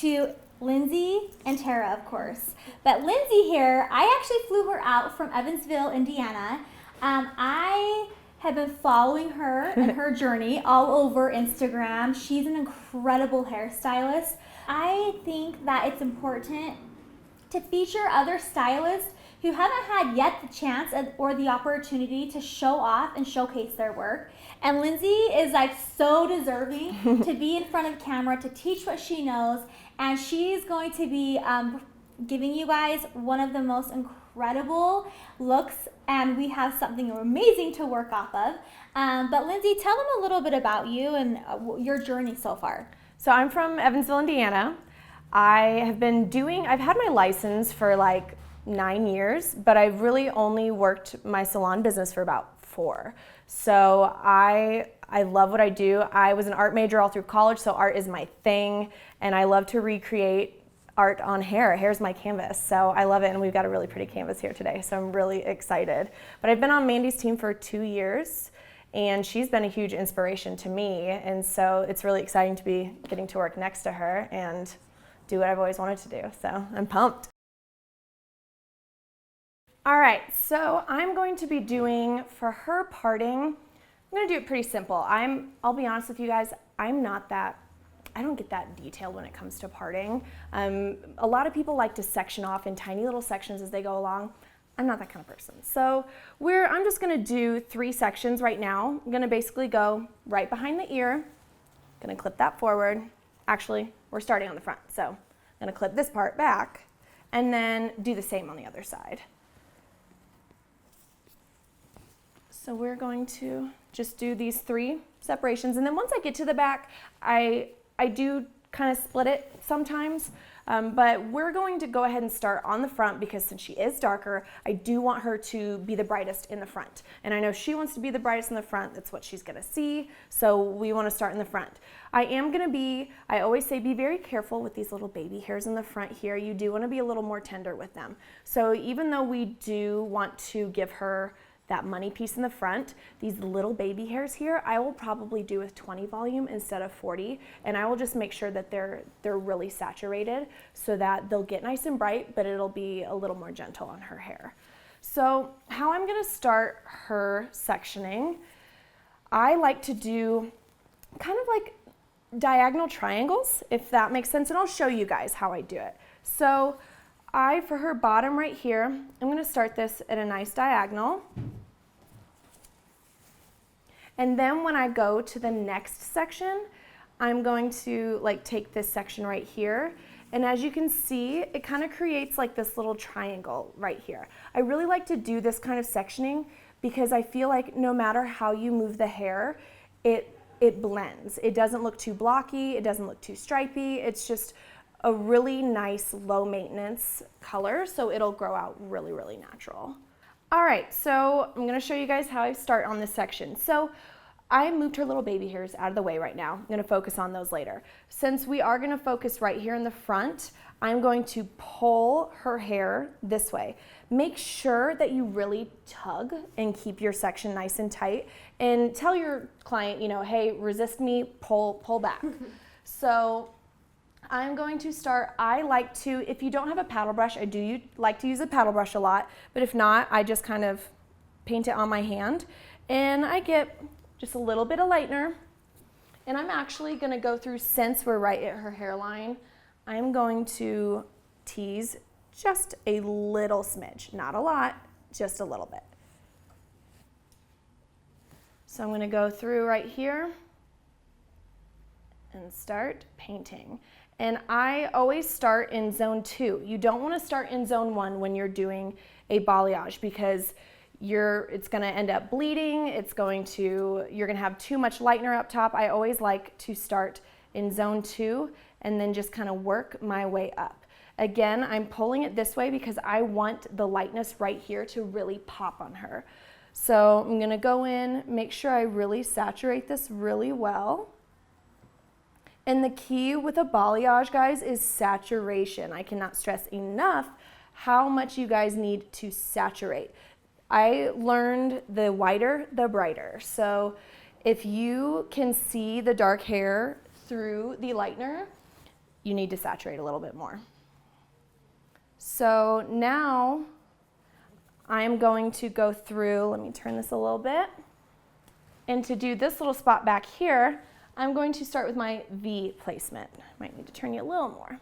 to Lindsay and Tara, of course. But Lindsay here, I actually flew her out from Evansville, Indiana. I have been following her and her journey all over Instagram. She's an incredible hairstylist. I think that it's important to feature other stylists who haven't had yet the chance or the opportunity to show off and showcase their work. And Lindsay is like so deserving to be in front of camera, to teach what she knows, and she's going to be giving you guys one of the most incredible looks, and we have something amazing to work off of. But Lindsay, tell them a little bit about you and your journey so far. So I'm from Evansville, Indiana. I've had my license for like 9 years, but I've really only worked my salon business for about 4. So I love what I do. I was an art major all through college, so art is my thing, and I love to recreate art on hair. Hair's my canvas, so I love it, and we've got a really pretty canvas here today, so I'm really excited. But I've been on Mandie's team for 2 years, and she's been a huge inspiration to me, and so it's really exciting to be getting to work next to her and do what I've always wanted to do, so I'm pumped. All right, so I'm going to be doing, for her parting, I'm gonna do it pretty simple. I'll be honest with you guys, I don't get that detailed when it comes to parting. A lot of people like to section off in tiny little sections as they go along. I'm not that kind of person. So I'm just gonna do 3 sections right now. I'm gonna basically go right behind the ear, gonna clip that forward. Actually, we're starting on the front, so I'm gonna clip this part back and then do the same on the other side. So we're going to just do these 3 separations, and then once I get to the back, I do kind of split it sometimes, but we're going to go ahead and start on the front because since she is darker, I do want her to be the brightest in the front. And I know she wants to be the brightest in the front, that's what she's gonna see, so we wanna start in the front. I always say be very careful with these little baby hairs in the front here. You do wanna be a little more tender with them. So even though we do want to give her that money piece in the front, these little baby hairs here, I will probably do with 20 volume instead of 40, and I will just make sure that they're really saturated so that they'll get nice and bright, but it'll be a little more gentle on her hair. So how I'm gonna start her sectioning, I like to do kind of like diagonal triangles, if that makes sense, and I'll show you guys how I do it. So for her bottom right here, I'm gonna start this at a nice diagonal. And then when I go to the next section, I'm going to take this section right here. And as you can see, it kind of creates like this little triangle right here. I really like to do this kind of sectioning because I feel like no matter how you move the hair, it blends. It doesn't look too blocky, it doesn't look too stripy, it's just a really nice low maintenance color, so it'll grow out really, really natural. All right, so I'm gonna show you guys how I start on this section. So I moved her little baby hairs out of the way right now. I'm gonna focus on those later. Since we are gonna focus right here in the front, I'm going to pull her hair this way. Make sure that you really tug and keep your section nice and tight, and tell your client, hey, resist me, pull back. So I'm going to start, if you don't have a paddle brush, I do like to use a paddle brush a lot, but if not, I just kind of paint it on my hand, and I get just a little bit of lightener, and I'm actually gonna go through, since we're right at her hairline, I'm going to tease just a little smidge, not a lot, just a little bit. So I'm gonna go through right here and start painting. And I always start in zone 2. You don't want to start in zone 1 when you're doing a balayage because it's going to end up bleeding. You're going to have too much lightener up top. I always like to start in zone 2 and then just kind of work my way up. Again, I'm pulling it this way because I want the lightness right here to really pop on her. So I'm going to go in, make sure I really saturate this really well. And the key with a balayage, guys, is saturation. I cannot stress enough how much you guys need to saturate. I learned the whiter, the brighter. So if you can see the dark hair through the lightener, you need to saturate a little bit more. So now I'm going to go through, let me turn this a little bit, and to do this little spot back here, I'm going to start with my V placement. Might need to turn you a little more.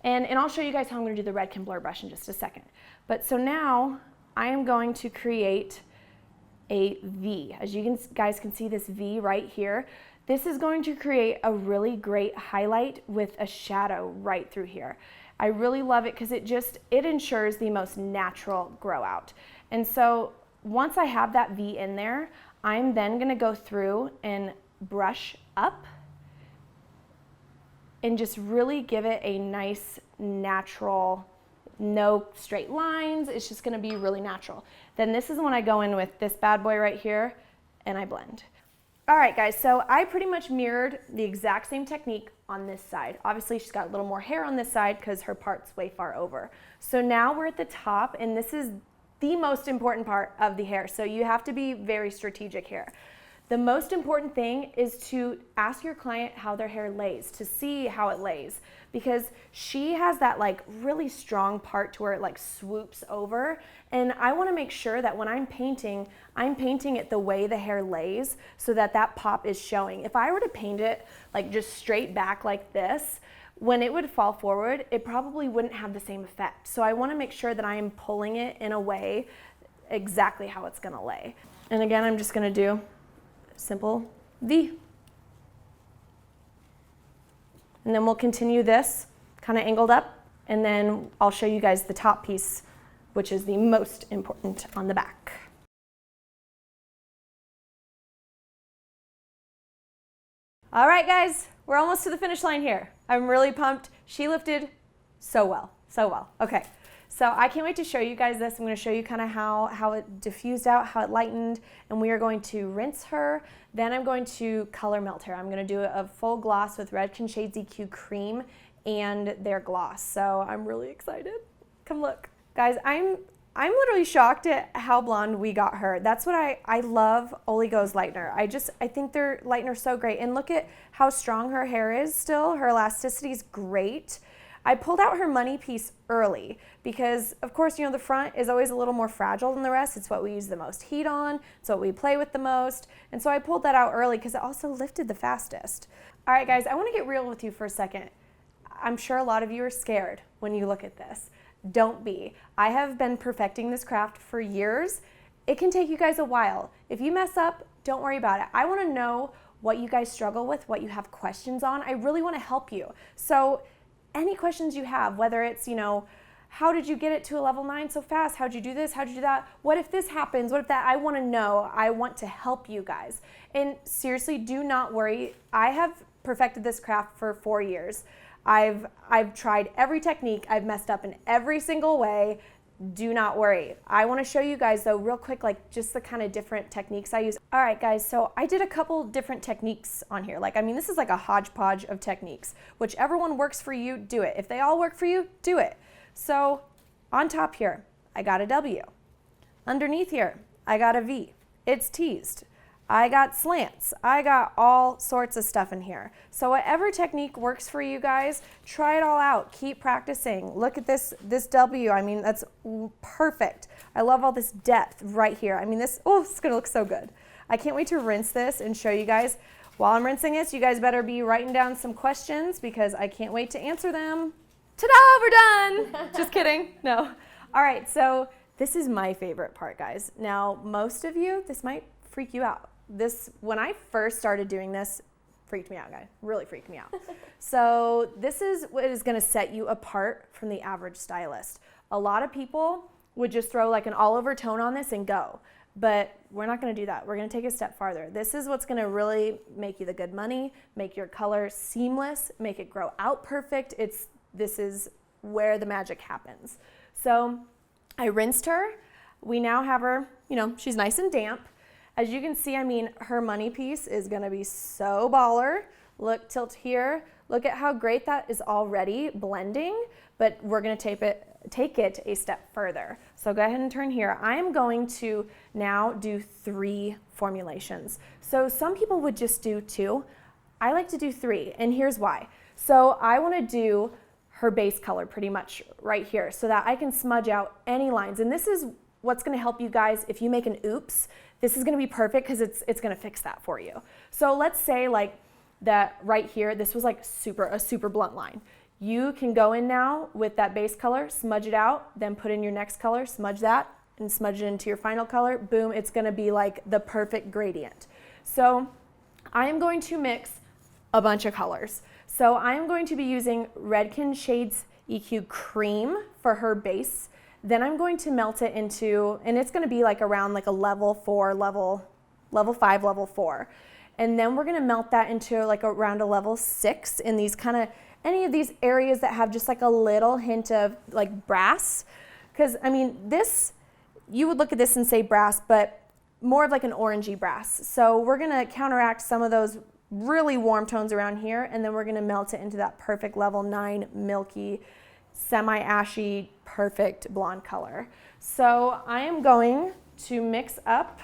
And I'll show you guys how I'm going to do the Redken blur brush in just a second. But so now I am going to create a V. As you guys can see this V right here, this is going to create a really great highlight with a shadow right through here. I really love it because it ensures the most natural grow out. And so once I have that V in there, I'm then going to go through and brush up and just really give it a nice natural, no straight lines. It's just going to be really natural. Then this is when I go in with this bad boy right here and I blend. All right, guys, so I pretty much mirrored the exact same technique on this side. Obviously, she's got a little more hair on this side because her part's way far over. So now we're at the top, and this is the most important part of the hair. So you have to be very strategic here. The most important thing is to ask your client how their hair lays, to see how it lays, because she has that like really strong part to where it like swoops over. And I want to make sure that when I'm painting it the way the hair lays so that that pop is showing. If I were to paint it like just straight back like this, when it would fall forward, it probably wouldn't have the same effect. So I want to make sure that I am pulling it in a way exactly how it's going to lay. And again, I'm just going to do simple V. And then we'll continue this kind of angled up, and then I'll show you guys the top piece, which is the most important on the back. All right, guys, we're almost to the finish line here. I'm really pumped. She lifted so well, so well. Okay. So I can't wait to show you guys this. I'm going to show you kind of how it diffused out, how it lightened, and we are going to rinse her. Then I'm going to color melt her. I'm going to do a full gloss with Redken Shades EQ Cream and their gloss. So I'm really excited. Come look. Guys, I'm literally shocked at how blonde we got her. That's what I love Oligo's lightener. I think their lightener's so great. And look at how strong her hair is still. Her elasticity is great. I pulled out her money piece early because, of course, you know, the front is always a little more fragile than the rest. It's what we use the most heat on. It's what we play with the most. And so I pulled that out early because it also lifted the fastest. All right, guys, I want to get real with you for a second. I'm sure a lot of you are scared when you look at this. Don't be. I have been perfecting this craft for years. It can take you guys a while. If you mess up, don't worry about it. I want to know what you guys struggle with, what you have questions on. I really want to help you. So any questions you have, whether it's, you know, how did you get it to a level 9 so fast? How'd you do this? How'd you do that? What if this happens? What if that? I want to know. I want to help you guys. And seriously, do not worry. I have perfected this craft for 4 years. I've tried every technique. I've messed up in every single way. Do not worry. I want to show you guys though real quick, like just the kind of different techniques I use. All right, guys, so I did a couple different techniques on here. Like, I mean, this is like a hodgepodge of techniques. Whichever one works for you, do it. If they all work for you, do it. So on top here, I got a W. Underneath here, I got a V. It's teased. I got slants. I got all sorts of stuff in here. So whatever technique works for you guys, try it all out. Keep practicing. Look at this W. I mean, that's perfect. I love all this depth right here. I mean, this is gonna look so good. I can't wait to rinse this and show you guys. While I'm rinsing this, you guys better be writing down some questions because I can't wait to answer them. Ta-da, we're done. Just kidding, no. All right, so this is my favorite part, guys. Now, most of you, this might freak you out. When I first started doing this, freaked me out, guys. Really freaked me out. So this is what is gonna set you apart from the average stylist. A lot of people would just throw like an all-over tone on this and go. But we're not gonna do that. We're gonna take a step farther. This is what's gonna really make you the good money, make your color seamless, make it grow out perfect. This is where the magic happens. So I rinsed her. We now have her, you know, she's nice and damp. As you can see, I mean, her money piece is gonna be so baller. Look, tilt here. Look at how great that is already blending, but we're gonna take it a step further. So go ahead and turn here. I'm going to now do 3 formulations. So some people would just do 2. I like to do 3, and here's why. So I want to do her base color pretty much right here so that I can smudge out any lines. And this is what's going to help you guys if you make an oops. This is going to be perfect because it's going to fix that for you. So let's say like that right here, this was like a super blunt line. You can go in now with that base color, smudge it out, then put in your next color, smudge that, and smudge it into your final color. Boom, it's going to be like the perfect gradient. So I am going to mix a bunch of colors. So I'm going to be using Redken Shades EQ Cream for her base. Then I'm going to melt it into, and it's going to be like around like a level 4, level 5, level 4. And then we're going to melt that into like around a level 6 in these kind of, any of these areas that have just like a little hint of like brass. Because I mean, this, you would look at this and say brass, but more of like an orangey brass. So we're going to counteract some of those really warm tones around here, and then we're going to melt it into that perfect level 9 milky, semi-ashy, perfect blonde color. So I am going to mix up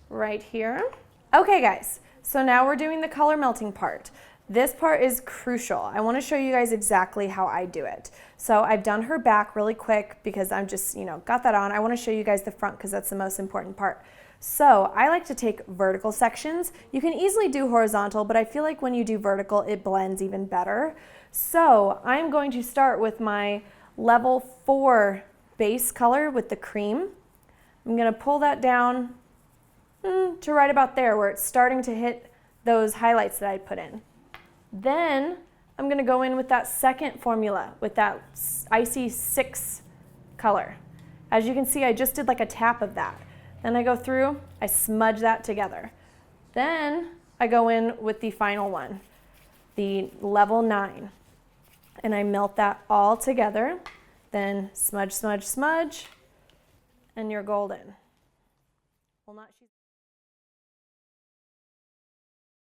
right here. Okay guys, so now we're doing the color melting part. This part is crucial. I want to show you guys exactly how I do it. So I've done her back really quick because I'm just, got that on. I want to show you guys the front because that's the most important part. So I like to take vertical sections. You can easily do horizontal, but I feel like when you do vertical, it blends even better. So I'm going to start with my level 4 base color with the cream. I'm going to pull that down to right about there where it's starting to hit those highlights that I put in. Then I'm going to go in with that second formula with that Icy 6 color. As you can see, I just did like a tap of that. Then I go through, I smudge that together. Then I go in with the final one, the level 9, and I melt that all together. Then smudge, smudge, smudge, and you're golden. Well, not